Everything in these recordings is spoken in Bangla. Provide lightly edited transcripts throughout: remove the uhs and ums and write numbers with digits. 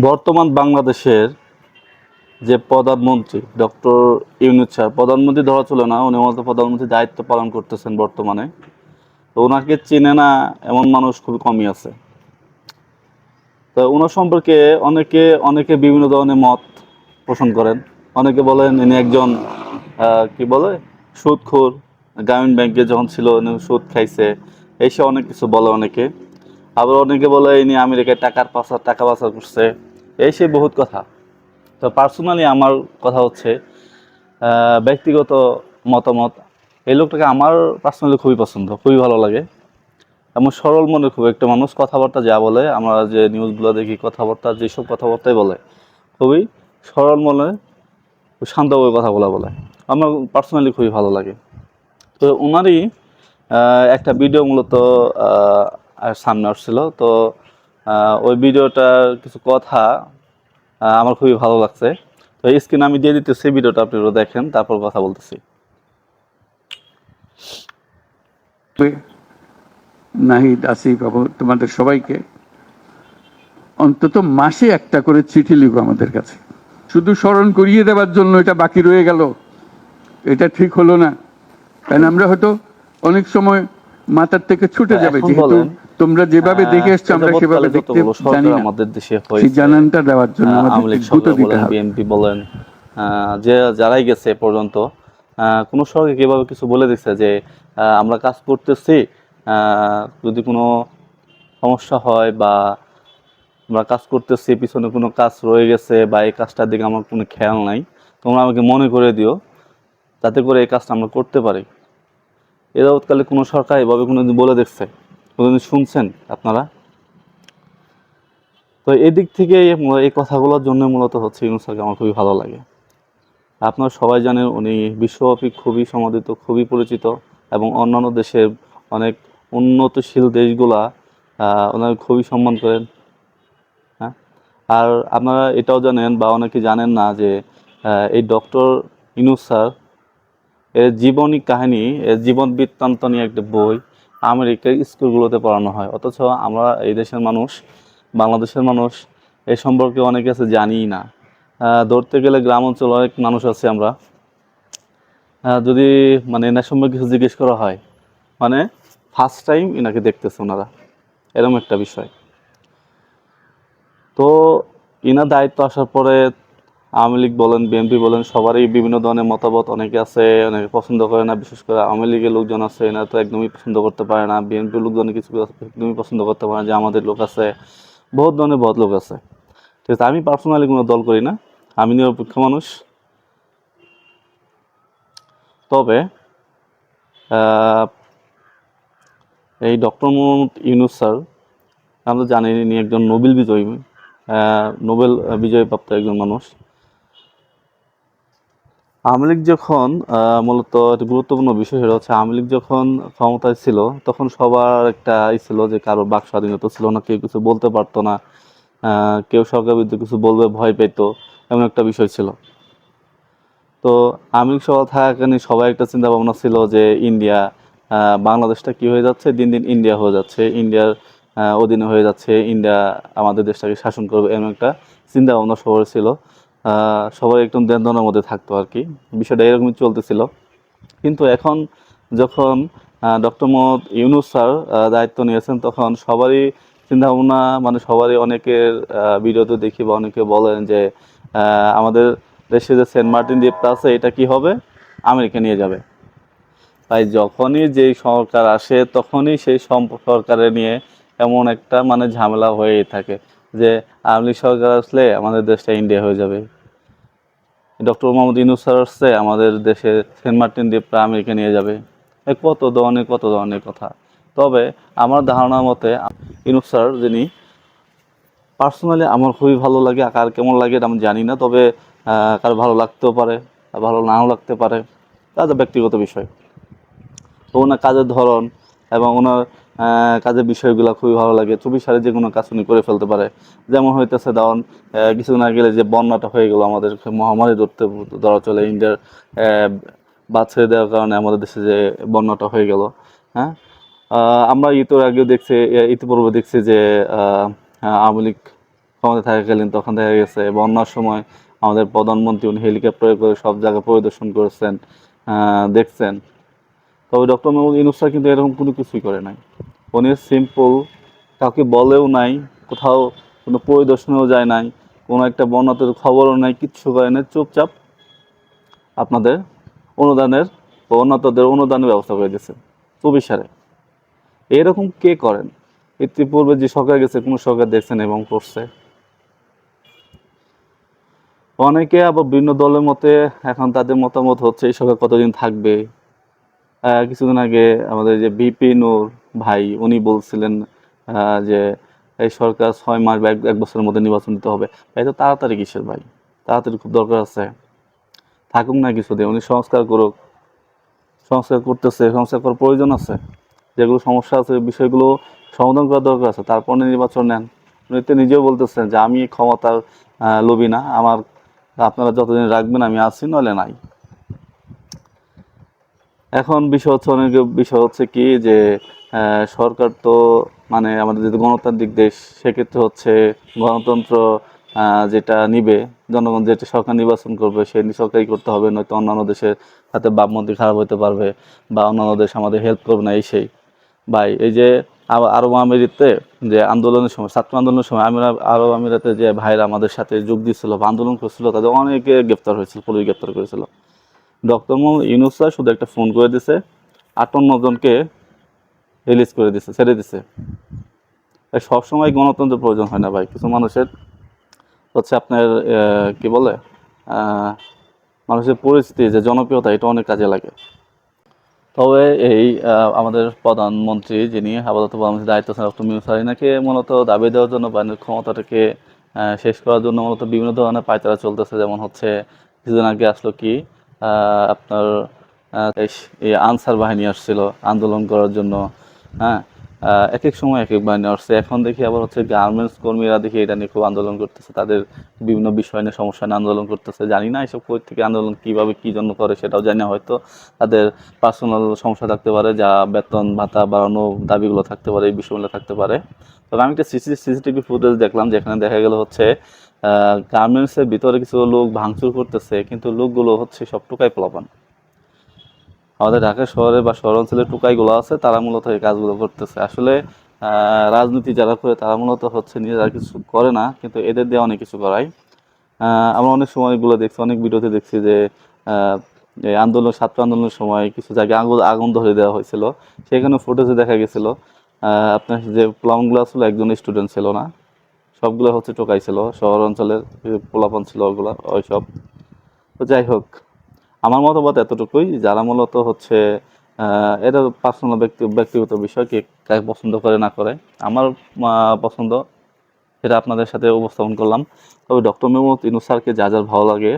বর্তমান বাংলাদেশের যে প্রধানমন্ত্রী ডক্টর ইউনূস স্যার, প্রধানমন্ত্রী ধরা চলে না, উনি মূলত প্রধানমন্ত্রীর দায়িত্ব পালন করতেছেন বর্তমানে। তো ওনাকে চেনে না এমন মানুষ খুবই কমই আছে। তো ওনার সম্পর্কে অনেকে অনেকে বিভিন্ন ধরনের মত পোষণ করেন। অনেকে বলেন ইনি একজন কি বলে সুদখোর, গ্রামীণ ব্যাংকে যখন ছিল উনি সুদ খাইছে, এইসব অনেক কিছু বলে অনেকে। আবার অনেকে বলে ইনি আমেরিকায় টাকা পাচার করছে, এই সেই বহুত কথা। তো পার্সোনালি আমার কথা হচ্ছে ব্যক্তিগত মতামত, এই লোকটাকে আমার পার্সোনালি খুবই পছন্দ, খুবই ভালো লাগে। এমন সরল মনের খুব একটা মানুষ, কথাবার্তা যা বলে, আমরা যে নিউজগুলো দেখি কথাবার্তা যেসব কথাবার্তাই বলে খুবই সরল মনে, শান্তভাবে কথাগুলো বলে, আমার পার্সোনালি খুবই ভালো লাগে। তো ওনারই একটা ভিডিও মূলত সামনে আসছিল। তো ওই ভিডিওটার কিছু কথা আমার খুবই ভালো লাগছে। তো স্ক্রিন আমি দিয়ে দিতেছি, ভিডিওটা আপনারা দেখেন, তারপর কথা বলতেছি। নাহিদ, আসিফ, তোমাদের সবাইকে অন্তত মাসে একটা করে চিঠি লিখো আমাদের কাছে, শুধু স্মরণ করিয়ে দেওয়ার জন্য এটা বাকি রয়ে গেল, এটা ঠিক হলো না। কারণ আমরা হয়তো অনেক সময় মাথার থেকে ছুটে যাবে, যেহেতু তোমরা যেভাবে দেখে এসছো আমরা সেভাবে দেখতে জানি না, আমাদের দেশে সেই জানানটা দেওয়ার জন্য আওয়ামী আমাদের লীগ দ্রুত সরকার দিতে বলেন, হবে। বিএনপি বলেন, যে যারাই গেছে এ পর্যন্ত কোনো সরকার কীভাবে কিছু বলে দিচ্ছে যে আমরা কাজ করতেছি, যদি কোনো সমস্যা হয় বা আমরা কাজ করতেছি, পিছনে কোনো কাজ রয়ে গেছে বা এই কাজটার দিকে আমার কোনো খেয়াল নাই, তোমরা আমাকে মনে করে দিও, যাতে করে এই কাজটা আমরা করতে পারি। এ যাবৎকালে কোনো সরকার এভাবে কোনোদিন বলে দেখছে? কোনোদিন শুনছেন আপনারা? তো এদিক থেকে এই কথাগুলোর জন্য মূলত হচ্ছে ইউনূস স্যারকে আমার খুবই ভালো লাগে। আপনারা সবাই জানেন উনি বিশ্বব্যাপী খুবই সমাদৃত, খুবই পরিচিত, এবং অন্যান্য দেশের অনেক উন্নতশীল দেশগুলা ওনাকে খুবই সম্মান করেন। হ্যাঁ, আর আপনারা এটাও জানেন বা অনেকে জানেন না যে এই ডক্টর ইউনূস স্যার এর জীবনী কাহিনী, এর জীবন বৃত্তান্ত নিয়ে একটা বই আমেরিকার স্কুলগুলোতে পড়ানো হয়, অথচ আমরা এই দেশের মানুষ, বাংলাদেশের মানুষ এ সম্পর্কে অনেক কিছু জানিই না। ধরতে গেলে গ্রাম অঞ্চলে অনেক মানুষ আছে আমরা, যদি মানে এনার সম্পর্কে কিছু জিজ্ঞেস করা হয়, মানে ফার্স্ট টাইম এনাকে দেখতেছে ওনারা, এরকম একটা বিষয়। তো ইনার দায়িত্ব আসার পরে আওয়ামী লীগ বলেন, বিএনপি বলেন, সবারই বিভিন্ন ধরনের মতামত, অনেকে আছে অনেকে পছন্দ করে না। বিশেষ করে আওয়ামী লীগের লোকজন আছে, এনারা তো একদমই পছন্দ করতে পারে না। বিএনপির লোকজন কিছু একদমই পছন্দ করতে পারে না, যে আমাদের লোক আছে, বহুত ধরনের বদ লোক আছে। ঠিক আছে, আমি পার্সোনালি কোনো দল করি না, আমি নিরপেক্ষ মানুষ। তবে এই ডক্টর মোহাম্মদ ইউনূস স্যার, আমরা জানি ইনি একজন নোবেল বিজয়ী, নোবেল বিজয়প্রাপ্ত একজন মানুষ। আওয়ামী লীগ যখন মূলত একটা গুরুত্বপূর্ণ বিষয় সেটা হচ্ছে, আওয়ামী লীগ যখন ক্ষমতায় ছিল তখন সবার একটা ছিল যে কারো বাক স্বাধীনতা ছিল না, কেউ কিছু বলতে পারতো না, কেউ সরকার বিরুদ্ধে কিছু বলবে ভয় পেত, এমন একটা বিষয় ছিল। তো আওয়ামী লীগ সভা থাকাকালীন সবাই একটা চিন্তা ভাবনা ছিল যে ইন্ডিয়া, বাংলাদেশটা কি হয়ে যাচ্ছে, দিন দিন ইন্ডিয়া হয়ে যাচ্ছে, ইন্ডিয়ার অধীনে হয়ে যাচ্ছে, ইন্ডিয়া আমাদের দেশটাকে শাসন করবে, এমন একটা চিন্তা ভাবনা সবার ছিল। সবাই একদম দ্বন্দ্বের মধ্যে থাকতো আর কি, বিষয়টা এরকমই চলতেছিল। কিন্তু এখন যখন ডক্টর মোহাম্মদ ইউনূস স্যার দায়িত্ব নিয়েছেন, তখন সবারই চিন্তাভাবনা, মানে সবারই, অনেকের ভিডিওতে দেখি বা অনেকে বলেন যে আমাদের দেশে যে সেন্ট মার্টিন দ্বীপটা আছে এটা কি হবে, আমেরিকা নিয়ে যাবে। তাই যখনই যেই সরকার আসে তখনই সেই সরকারে নিয়ে এমন একটা মানে ঝামেলা হয়েই থাকে যে আওয়ামী লীগ সরকার আসলে আমাদের দেশটা ইন্ডিয়া হয়ে যাবে, ডক্টর মোহাম্মদ ইউনূস স্যার আসছে আমাদের দেশে সেন্ট মার্টিন দ্বীপটা আমেরিকা নিয়ে যাবে, কত ধরনের কথা। তবে আমার ধারণা মতে ইউনূস স্যার যিনি, পার্সোনালি আমার খুবই ভালো লাগে, কার কেমন লাগে এটা আমি জানি না, তবে কার ভালো লাগতেও পারে, ভালো নাও লাগতে পারে, তাদের ব্যক্তিগত বিষয়। তো ওনার কাজের ধরন এবং ওনার কাজের বিষয়গুলো খুবই ভালো লাগে। চব্বিশ সালে যে কোনো কাজ উনি করে ফেলতে পারে। যেমন হইতেছে ধরুন, কিছুদিন আগে যে বন্যাটা হয়ে গেল, আমাদের মহামারী ধরা চলে, ইন্ডিয়ার বাদ ছেড়ে দেওয়ার কারণে আমাদের দেশে যে বন্যাটা হয়ে গেল। হ্যাঁ, আমরা ইতিপূর্বে দেখছি যে আওয়ামী লীগ ক্ষমতা থাকাকালীন তখন দেখা গেছে বন্যার সময় আমাদের প্রধানমন্ত্রী উনি হেলিকপ্টারে করে সব জায়গা পরিদর্শন করেছেন, দেখছেন। তবে ডক্টর মোহাম্মদ ইউনূস স্যার কিন্তু এরকম কোনো কিছুই করে নাই। উনি সিম্পল, কাউকে বলেও নাই, কোথাও কোনো পরিদর্শনেও যায় নাই, কোনো একটা বন্যাতে খবরও নাই, কিচ্ছু করে নাই, চুপচাপ আপনাদের অনুদানের বা অন্যদের অনুদানের ব্যবস্থা করে দিয়েছে চুপিসারে। এরকম কে করেন? ইতিপূর্বে যে সরকার গেছে কোনো সরকার দেখছেন এবং করছে? অনেকে আবার বিভিন্ন দলের মতে এখন তাদের মতামত হচ্ছে এই সরকার কতদিন থাকবে। কিছুদিন আগে আমাদের যে বিপি নূর ভাই উনি বলছিলেন যে এই সরকার 6 মাস বা এক বছরের মধ্যে নির্বাচন দিতে হবে। ভাই তো তাড়াতাড়ি কিসের ভাই? তাড়াতাড়ি খুব দরকার আছে। থাকুক না কিছুদিন, উনি সংস্কার করুক। সংস্কার করতেছে, সংস্কার করার প্রয়োজন আছে। যেগুলো সমস্যা আছে বিষয়গুলো সমাধান করার দরকার আছে, তারপরে নির্বাচন নেন। উনি তো নিজেও বলতেছেন যে আমি ক্ষমতার লোভী না, আমার আপনারা যতদিন রাখবেন আমি আছি, নইলে নাই। এখন বিষয় হচ্ছে, অনেক বিষয় হচ্ছে কি যে সরকার তো মানে আমাদের যেহেতু গণতান্ত্রিক দেশ, সেক্ষেত্রে হচ্ছে গণতন্ত্র যেটা নিবে, জনগণ যেটা সরকার নির্বাচন করবে সেই সরকারই করতে হবে, নয়তো অন্যান্য দেশের সাথে ভাবমূর্তি খারাপ হতে পারবে বা অন্যান্য দেশ আমাদের হেল্প করবে না, এই সেই। ভাই এই যে আরব আমিরাতে যে আন্দোলনের সময়, ছাত্র আন্দোলনের সময় আরব আমিরাতে যে ভাইরা আমাদের সাথে যোগ দিচ্ছিল বা আন্দোলন করছিল, তাদের অনেকে গ্রেপ্তার হয়েছিল, পুলিশ গ্রেপ্তার করেছিল। ডক্টর মোহাম্মদ ইউনূস স্যার শুধু একটা ফোন করে দিছে, 58 জনকে রিলিজ করে দিছে, ছেড়ে দিছে। সবসময় গণতন্ত্রের প্রয়োজন হয় না ভাই, কিছু মানুষের হচ্ছে আপনার কি বলে আহ, মানুষের পরিস্থিতি, যে জনপ্রিয়তা, এটা অনেক কাজে লাগে। তবে এই আমাদের প্রধানমন্ত্রী যিনি আপাতত প্রধানমন্ত্রীর দায়িত্ব আছেন ডক্টর ইউনূস স্যার, এনাকে মূলত দাবি দেওয়ার জন্য বা এনার ক্ষমতাটাকে শেষ করার জন্য মূলত বিভিন্ন ধরনের পায়তারা চলতেছে। যেমন হচ্ছে কিছুদিন আগে আসলো কি আপনার এই আনসার বাহিনী আসছিল আন্দোলন করার জন্য। হ্যাঁ, এক এক সময় এক এক বাহিনী আসছে। এখন দেখি আবার হচ্ছে গার্মেন্টস কর্মীরা দেখি এটা নিয়ে খুব আন্দোলন করতেছে, তাদের বিভিন্ন বিষয় নিয়ে সমস্যা নিয়ে আন্দোলন করতেছে। জানি না এসব কই থেকে আন্দোলন কীভাবে কী জন্য করে, সেটাও জানি না। হয়তো তাদের পার্সোনাল সমস্যা থাকতে পারে, যা বেতন ভাতা বাড়ানো দাবিগুলো থাকতে পারে, এই বিষয়গুলো থাকতে পারে। তবে আমি একটা সিসিটিভি ফুটেজ দেখলাম, যেখানে দেখা গেল হচ্ছে গার্মেন্টসের ভিতরে কিছু লোক ভাঙচুর করতেছে, কিন্তু লোকগুলো হচ্ছে সব টুকাই পোলাপান। আমাদের ঢাকা শহরে বা শহর অঞ্চলের টুকাইগুলো আছে, তারা মূলত এই কাজগুলো করতেছে। আসলে রাজনীতি যারা করে তারা মূলত হচ্ছে নিজেরা কিছু করে না, কিন্তু এদের দিয়ে অনেক কিছু করায়। আমরা অনেক সময় এগুলো দেখছি, অনেক ভিডিওতে দেখছি যে এই আন্দোলন, ছাত্র আন্দোলনের সময় কিছু জায়গায় আগুন ধরে দেওয়া হয়েছিল। সেখানে ফুটেজে দেখা গেছিল আপনার যে প্লামগুলো ছিল একজন স্টুডেন্ট ছিল না, সবগুলো হচ্ছে টোকাই ছিল, শহর অঞ্চলের পোলাপান ছিল ওগুলো, ওইসব। তো যাই হোক, আমার মতামত এতটুকুই। যারা মূলত হচ্ছে এটা পার্সোনাল ব্যক্তিগত বিষয়, কে কাকে পছন্দ করে না করে। আমার পছন্দ, সেটা আপনাদের সাথে উপস্থাপন করলাম। তবে ডক্টর মোহাম্মদ ইউনূস স্যারকে যা যার ভালো লাগে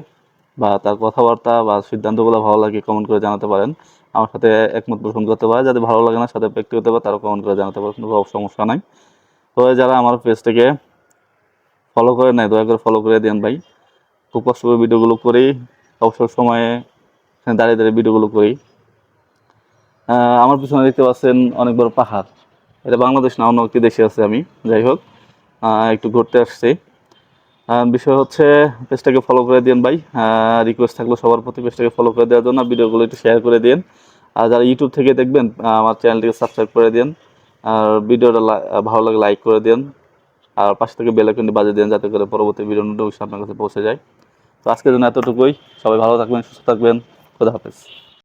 বা তার কথাবার্তা বা সিদ্ধান্তগুলো ভালো লাগে, কমেন্ট করে জানাতে পারেন। আমার সাথে একমত পোষণ করতে পারে, যাদের ভালো লাগে না, সাথে ব্যক্তিগত বা তারও কমেন্ট করে জানাতে পারে, কোনো সমস্যা নাই। তো যারা আমার পেজটাকে ফলো করে নেয়, দয়া করে ফলো করে দেন ভাই। খুব কষ্ট করে ভিডিওগুলো করি, অবসর সময়ে দাঁড়িয়ে দাঁড়িয়ে ভিডিওগুলো করি। আমার পিছনে দেখতে পাচ্ছেন অনেক বড় পাহাড়, এটা বাংলাদেশ না, অন্য একটি দেশে আছে আমি। যাই হোক, একটু ঘুরতে আসছি। বিষয় হচ্ছে পেজটাকে ফলো করে দিন ভাই। রিকোয়েস্ট থাকলো সবার প্রতি পেজটাকে ফলো করে দেওয়ার জন্য, ভিডিওগুলো একটু শেয়ার করে দিন। আর যারা ইউটিউব থেকে দেখবেন আমার চ্যানেলটিকে সাবস্ক্রাইব করে দিন। আর ভিডিওটা ভালো লাগে লাইক করে দিন, আর পাশে থেকে বেল আইকনটি বাজিয়ে দিন, যাতে করে পরবর্তী ভিডিও নোটিফিকেশন আপনার কাছে পৌঁছে যায়। তো আজকের জন্য এতটুকুই। সবাই ভালো থাকবেন, সুস্থ থাকবেন। খোদা হাফেজ।